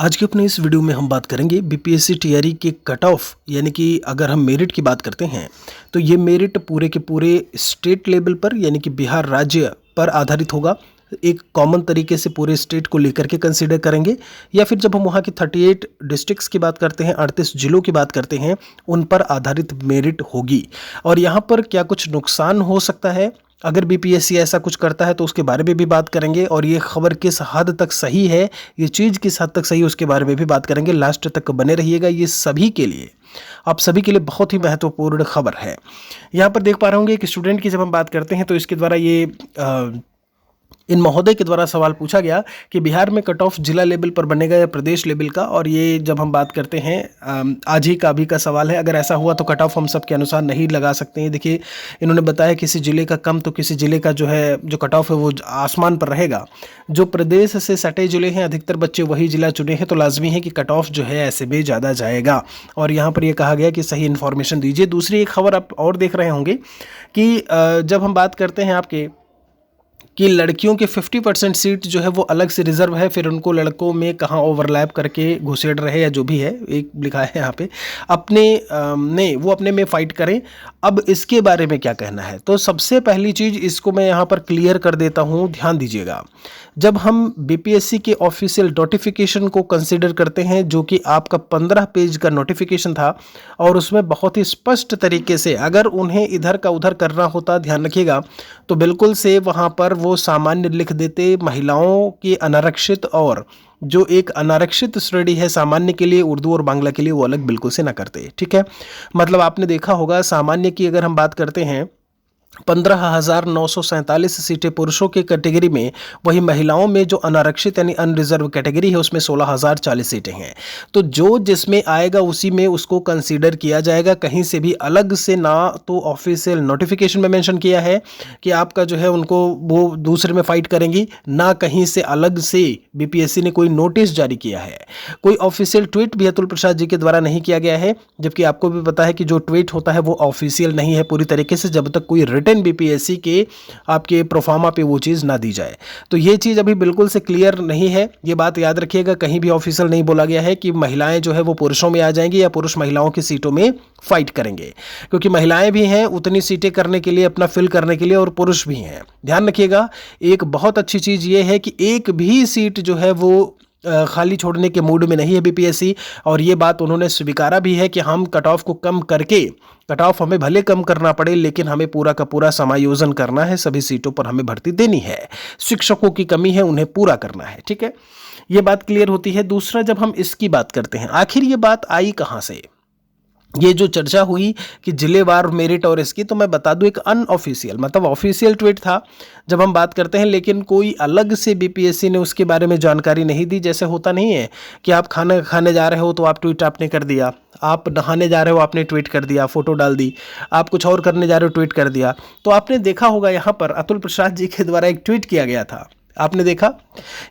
आज के अपने इस वीडियो में हम बात करेंगे बीपीएससी टीआरई के कट ऑफ, यानी कि अगर हम मेरिट की बात करते हैं तो ये मेरिट पूरे के पूरे स्टेट लेवल पर यानी कि बिहार राज्य पर आधारित होगा। एक कॉमन तरीके से पूरे स्टेट को लेकर के कंसीडर करेंगे, या फिर जब हम वहाँ की 38 डिस्ट्रिक्ट्स की बात करते हैं, 38 जिलों की बात करते हैं, उन पर आधारित मेरिट होगी। और यहाँ पर क्या कुछ नुकसान हो सकता है अगर बीपीएससी ऐसा कुछ करता है, तो उसके बारे में भी बात करेंगे। और ये खबर किस हद तक सही है, ये चीज़ किस हद तक सही है, उसके बारे में भी बात करेंगे। लास्ट तक बने रहिएगा, ये सभी के लिए, आप सभी के लिए बहुत ही महत्वपूर्ण खबर है। यहाँ पर देख पा रहे होंगे एक स्टूडेंट की जब हम बात करते हैं तो इसके द्वारा इन महोदय के द्वारा सवाल पूछा गया कि बिहार में कट ऑफ जिला लेवल पर बनेगा या प्रदेश लेवल का। और ये जब हम बात करते हैं आज ही का अभी का सवाल है, अगर ऐसा हुआ तो कट ऑफ हम सब के अनुसार नहीं लगा सकते हैं। देखिए, इन्होंने बताया किसी जिले का कम तो किसी जिले का जो कट ऑफ है वो आसमान पर रहेगा। जो प्रदेश से सटे जिले हैं, अधिकतर बच्चे वही जिला चुने हैं, तो लाजमी है कि कट ऑफ जो है ऐसे में ज़्यादा जाएगा। और यहाँ पर यह कहा गया कि सही इन्फॉर्मेशन दीजिए। दूसरी एक खबर आप और देख रहे होंगे कि जब हम बात करते हैं आपके कि लड़कियों के 50% सीट जो है वो अलग से रिजर्व है, फिर उनको लड़कों में कहाँ ओवरलैप करके घुसेड़ रहे या जो भी है, एक लिखा है यहाँ पे, वो अपने में फाइट करें। अब इसके बारे में क्या कहना है, तो सबसे पहली चीज़ इसको मैं यहाँ पर क्लियर कर देता हूँ, ध्यान दीजिएगा। जब हम बीपीएससी के ऑफिशियल नोटिफिकेशन को कंसिडर करते हैं, जो कि आपका 15 पेज का नोटिफिकेशन था, और उसमें बहुत ही स्पष्ट तरीके से अगर उन्हें इधर का उधर करना होता, ध्यान रखिएगा, तो बिल्कुल से वहाँ पर वो सामान्य लिख देते, महिलाओं की अनारक्षित और जो एक अनारक्षित श्रेणी है सामान्य के लिए, उर्दू और बांग्ला के लिए, वो अलग बिल्कुल से ना करते। ठीक है, मतलब आपने देखा होगा सामान्य की अगर हम बात करते हैं 15,947 सीटें पुरुषों के कैटेगरी में, वही महिलाओं में जो अनारक्षित यानी अनरिजर्व कैटेगरी है उसमें 16,040 सीटें हैं। तो जो जिसमें आएगा उसी में उसको कंसीडर किया जाएगा, कहीं से भी अलग से ना। तो ऑफिशियल नोटिफिकेशन में मेंशन किया है कि आपका जो है उनको वो दूसरे में फाइट करेंगी, ना कहीं से अलग से बीपीएससी ने कोई नोटिस जारी किया है। कोई ऑफिशियल ट्वीट भी अतुल प्रसाद जी के द्वारा नहीं किया गया है, जबकि आपको भी पता है कि जो ट्वीट होता है वो ऑफिशियल नहीं है पूरी तरीके से, जब तक कोई रिटन बीपीएससी के आपके प्रोफार्मा पे वो चीज़ ना दी जाए। तो ये चीज़ अभी बिल्कुल से क्लियर नहीं है, ये बात याद रखिएगा। कहीं भी ऑफिशियल नहीं बोला गया है कि महिलाएं जो है वो पुरुषों में आ जाएंगी या पुरुष महिलाओं की सीटों में फाइट करेंगे, क्योंकि महिलाएं भी हैं उतनी सीटें करने के लिए, अपना फिल करने के लिए, और पुरुष भी हैं। ध्यान रखिएगा, एक बहुत अच्छी चीज़ ये है कि एक भी सीट जो है वो खाली छोड़ने के मूड में नहीं है बीपीएससी। और ये बात उन्होंने स्वीकारा भी है कि हम कट ऑफ को कम करके, कट ऑफ हमें भले कम करना पड़े, लेकिन हमें पूरा का पूरा समायोजन करना है, सभी सीटों पर हमें भर्ती देनी है। शिक्षकों की कमी है, उन्हें पूरा करना है। ठीक है, ये बात क्लियर होती है। दूसरा, जब हम इसकी बात करते हैं, आखिर ये बात आई कहाँ से, ये जो चर्चा हुई कि जिलेवार मेरिट और इसकी, तो मैं बता दूं एक अनऑफिशियल, मतलब ऑफिशियल ट्वीट था जब हम बात करते हैं, लेकिन कोई अलग से बीपीएससी ने उसके बारे में जानकारी नहीं दी। जैसे होता नहीं है कि आप खाना खाने जा रहे हो तो आप ट्वीट आपने कर दिया, आप नहाने जा रहे हो आपने ट्वीट कर दिया, फोटो डाल दी, आप कुछ और करने जा रहे हो ट्वीट कर दिया। तो आपने देखा होगा यहाँ पर अतुल प्रसाद जी के द्वारा एक ट्वीट किया गया था, आपने देखा।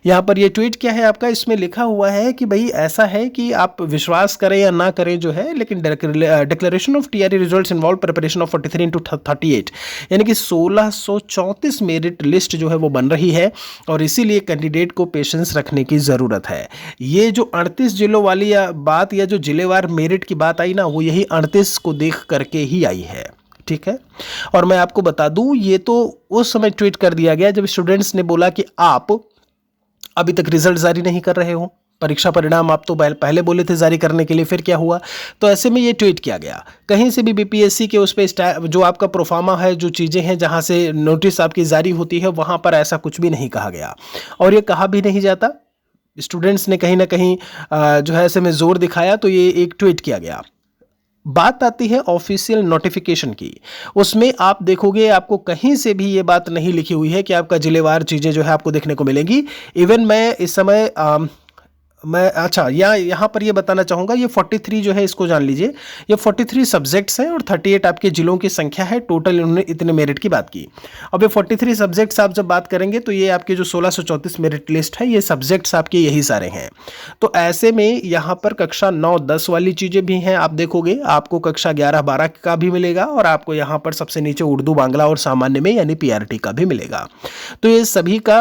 यहाँ पर ये ट्वीट क्या है आपका, इसमें लिखा हुआ है कि भाई ऐसा है कि आप विश्वास करें या ना करें जो है, लेकिन declaration of TRE results involve preparation of 43 into 38, यानी कि 1634 मेरिट लिस्ट जो है वो बन रही है, और इसीलिए कैंडिडेट को पेशेंस रखने की ज़रूरत है। ये जो 38 जिलों वाली बात या जो जिलेवार मेरिट की बात आई ना, वो यही 38 को देख करके ही आई है। ठीक है, और मैं आपको बता दूं ये तो उस समय ट्वीट कर दिया गया जब स्टूडेंट्स ने बोला कि आप अभी तक रिजल्ट जारी नहीं कर रहे हो, परीक्षा परिणाम आप तो पहले बोले थे जारी करने के लिए, फिर क्या हुआ। तो ऐसे में ये ट्वीट किया गया। कहीं से भी बीपीएससी के उस पर जो आपका प्रोफार्मा है, जो चीज़ें हैं जहां से नोटिस आपकी जारी होती है, वहां पर ऐसा कुछ भी नहीं कहा गया, और ये कहा भी नहीं जाता। स्टूडेंट्स ने कहीं ना कहीं जो है ऐसे में जोर दिखाया, तो ये एक ट्वीट किया गया। बात आती है ऑफिशियल नोटिफिकेशन की, उसमें आप देखोगे आपको कहीं से भी ये बात नहीं लिखी हुई है कि आपका जिलेवार चीज़ें जो है आपको देखने को मिलेंगी। इवन मैं इस समय अच्छा यहाँ पर ये बताना चाहूँगा, ये 43 जो है इसको जान लीजिए, ये 43 सब्जेक्ट्स हैं और 38 आपके जिलों की संख्या है टोटल। इन्होंने इतने मेरिट की बात की। अब ये 43 सब्जेक्ट्स आप जब बात करेंगे तो ये आपके जो 1634 मेरिट लिस्ट है, ये सब्जेक्ट्स आपके यही सारे हैं। तो ऐसे में यहाँ पर कक्षा 9-10 वाली चीज़ें भी हैं, आप देखोगे आपको कक्षा 11-12 का भी मिलेगा, और आपको यहाँ पर सबसे नीचे उर्दू बांग्ला और सामान्य में यानी पीआरटी का भी मिलेगा। तो ये सभी का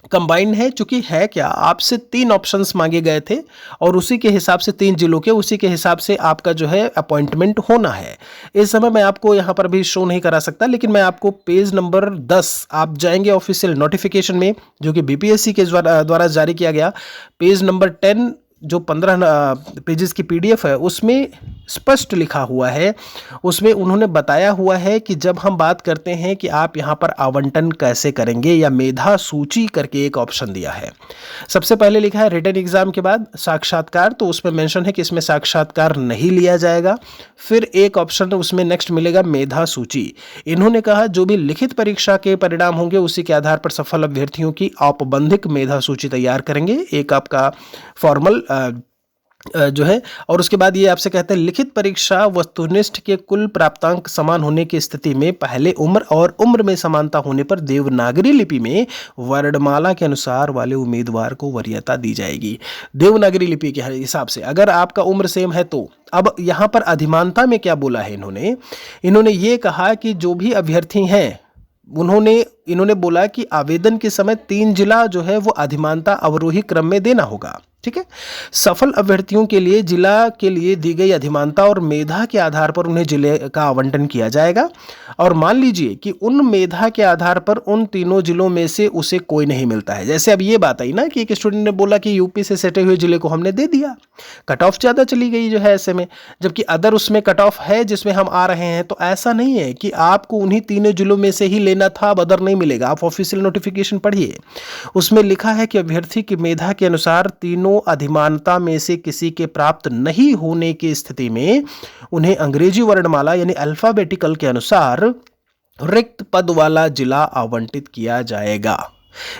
कंबाइंड है, चूंकि है क्या, आपसे 3 ऑप्शंस मांगे गए थे और उसी के हिसाब से 3 जिलों के उसी के हिसाब से आपका जो है अपॉइंटमेंट होना है। इस समय मैं आपको यहाँ पर भी शो नहीं करा सकता, लेकिन मैं आपको पेज नंबर 10 आप जाएंगे ऑफिशियल नोटिफिकेशन में, जो कि बीपीएससी के द्वारा जारी किया गया, पेज नंबर 10 जो 15 पेजेस की पीडीएफ है उसमें स्पष्ट लिखा हुआ है। उसमें उन्होंने बताया हुआ है कि जब हम बात करते हैं कि आप यहाँ पर आवंटन कैसे करेंगे, या मेधा सूची करके एक ऑप्शन दिया है। सबसे पहले लिखा है रिटन एग्जाम के बाद साक्षात्कार, तो उसमें मेंशन है कि इसमें साक्षात्कार नहीं लिया जाएगा। फिर एक ऑप्शन उसमें नेक्स्ट मिलेगा मेधा सूची। इन्होंने कहा जो भी लिखित परीक्षा के परिणाम होंगे उसी के आधार पर सफल अभ्यर्थियों की औपबंधिक मेधा सूची तैयार करेंगे। एक आपका फॉर्मल जो है, और उसके बाद ये आपसे कहते हैं लिखित परीक्षा वस्तुनिष्ठ के कुल प्राप्तांक समान होने की स्थिति में पहले उम्र और उम्र में समानता होने पर देवनागरी लिपि में वर्णमाला के अनुसार वाले उम्मीदवार को वरीयता दी जाएगी। देवनागरी लिपि के हिसाब से अगर आपका उम्र सेम है तो। अब यहाँ पर अधिमानता में क्या बोला है इन्होंने ये कहा कि जो भी अभ्यर्थी हैं इन्होंने बोला कि आवेदन के समय 3 जिला जो है वो अधिमानता अवरोही क्रम में देना होगा। ठीक है, सफल अभ्यर्थियों के लिए जिला के लिए दी गई अधिमानता और मेधा के आधार पर उन्हें जिले का आवंटन किया जाएगा। और मान लीजिए कि उन मेधा के आधार पर उन तीनों जिलों में से उसे कोई नहीं मिलता है। जैसे अब ये बात आई ना कि एक स्टूडेंट ने बोला कि यूपी से सटे हुए जिले को हमने दे दिया, कट ऑफ ज़्यादा चली गई जो है ऐसे में, जबकि अदर उसमें कट ऑफ है जिसमें हम आ रहे हैं। तो ऐसा नहीं है कि आपको उन्हीं तीनों जिलों में से ही लेना था, अब अदर नहीं मिलेगा। आप ऑफिशियल नोटिफिकेशन पढ़िए, उसमें लिखा है कि अभ्यर्थी की मेधा के अनुसार तीनों अधिमानता में से किसी के प्राप्त नहीं होने की स्थिति में उन्हें अंग्रेजी वर्णमाला यानी अल्फाबेटिकल के अनुसार रिक्त पद वाला जिला आवंटित किया जाएगा।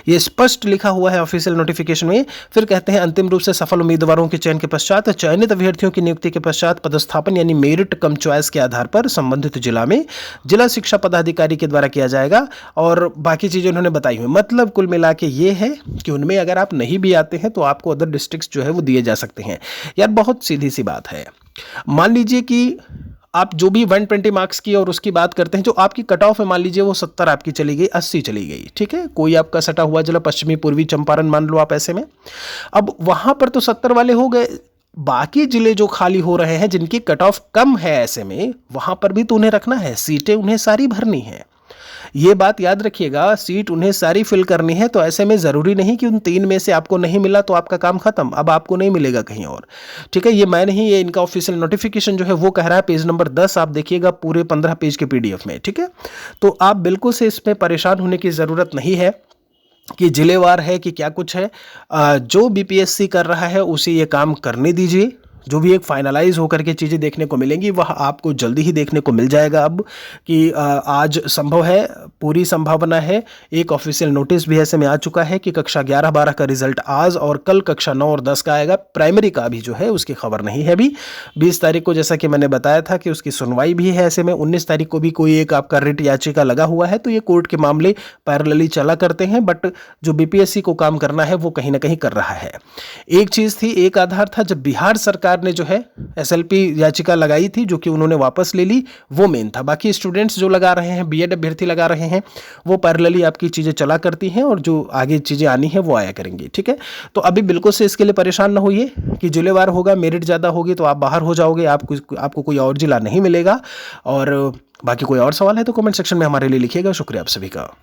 ये स्पष्ट लिखा हुआ है ऑफिशियल नोटिफिकेशन में। फिर कहते हैं अंतिम रूप से सफल उम्मीदवारों के चयन के पश्चात चयनित अभ्यर्थियों की नियुक्ति के पश्चात पदस्थापन यानी मेरिट कम चॉइस के आधार पर संबंधित जिला में जिला शिक्षा पदाधिकारी के द्वारा किया जाएगा। और बाकी चीजें उन्होंने बताई हुई, मतलब कुल मिला के ये है कि उनमें अगर आप नहीं भी आते हैं तो आपको अदर डिस्ट्रिक्ट जो है वो दिए जा सकते हैं। यार बहुत सीधी सी बात है। मान लीजिए कि आप जो भी 120 मार्क्स की और उसकी बात करते हैं, जो आपकी कट ऑफ है मान लीजिए वो 70 आपकी चली गई, 80 चली गई, ठीक है, कोई आपका सटा हुआ जिला पश्चिमी पूर्वी चंपारण मान लो आप ऐसे में। अब वहां पर तो 70 वाले हो गए, बाकी जिले जो खाली हो रहे हैं जिनकी कट ऑफ कम है ऐसे में, वहां पर भी तो उन्हें रखना है, सीटें उन्हें सारी भरनी है। ये बात याद रखिएगा, सीट उन्हें सारी फिल करनी है। तो ऐसे में ज़रूरी नहीं कि उन 3 में से आपको नहीं मिला तो आपका काम खत्म, अब आपको नहीं मिलेगा कहीं और। ठीक है, ये मैं नहीं, ये इनका ऑफिशियल नोटिफिकेशन जो है वो कह रहा है। पेज नंबर 10 आप देखिएगा पूरे 15 पेज के पीडीएफ में। ठीक है, तो आप बिल्कुल से इसमें परेशान होने की ज़रूरत नहीं है कि जिलेवार है कि क्या कुछ है। जो बीपीएससी कर रहा है उसे ये काम करने दीजिए। जो भी एक फाइनलाइज होकर के चीज़ें देखने को मिलेंगी वह आपको जल्दी ही देखने को मिल जाएगा। अब कि आज संभव है, पूरी संभावना है, एक ऑफिशियल नोटिस भी ऐसे में आ चुका है कि कक्षा 11-12 का रिजल्ट आज और कल कक्षा 9 और 10 का आएगा। प्राइमरी का भी जो है उसकी खबर नहीं है अभी। 20 तारीख को जैसा कि मैंने बताया था कि उसकी सुनवाई भी है। ऐसे में 19 तारीख को भी कोई एक आपका रिट याचिका लगा हुआ है। तो ये कोर्ट के मामले पैरेलली चला करते हैं, बट जो बीपीएससी को काम करना है वो कहीं ना कहीं कर रहा है। एक चीज़ थी, एक आधार था, जब बिहार सरकार ने जो है एसएलपी याचिका लगाई थी जो कि उन्होंने वापस ले ली, वो मेन था। बाकी स्टूडेंट्स जो लगा रहे हैं, बीएड अभ्यर्थी लगा रहे हैं, वो पैरेलली आपकी चीज़ें चला करती हैं और जो आगे चीज़ें आनी है वो आया करेंगी। ठीक है, तो अभी बिल्कुल से इसके लिए परेशान ना होइए कि जिलेवार होगा, मेरिट ज़्यादा होगी तो आप बाहर हो जाओगे, आपको कोई और जिला नहीं मिलेगा। और बाकी कोई और सवाल है तो कमेंट सेक्शन में हमारे लिए लिखिएगा। शुक्रिया आप सभी का।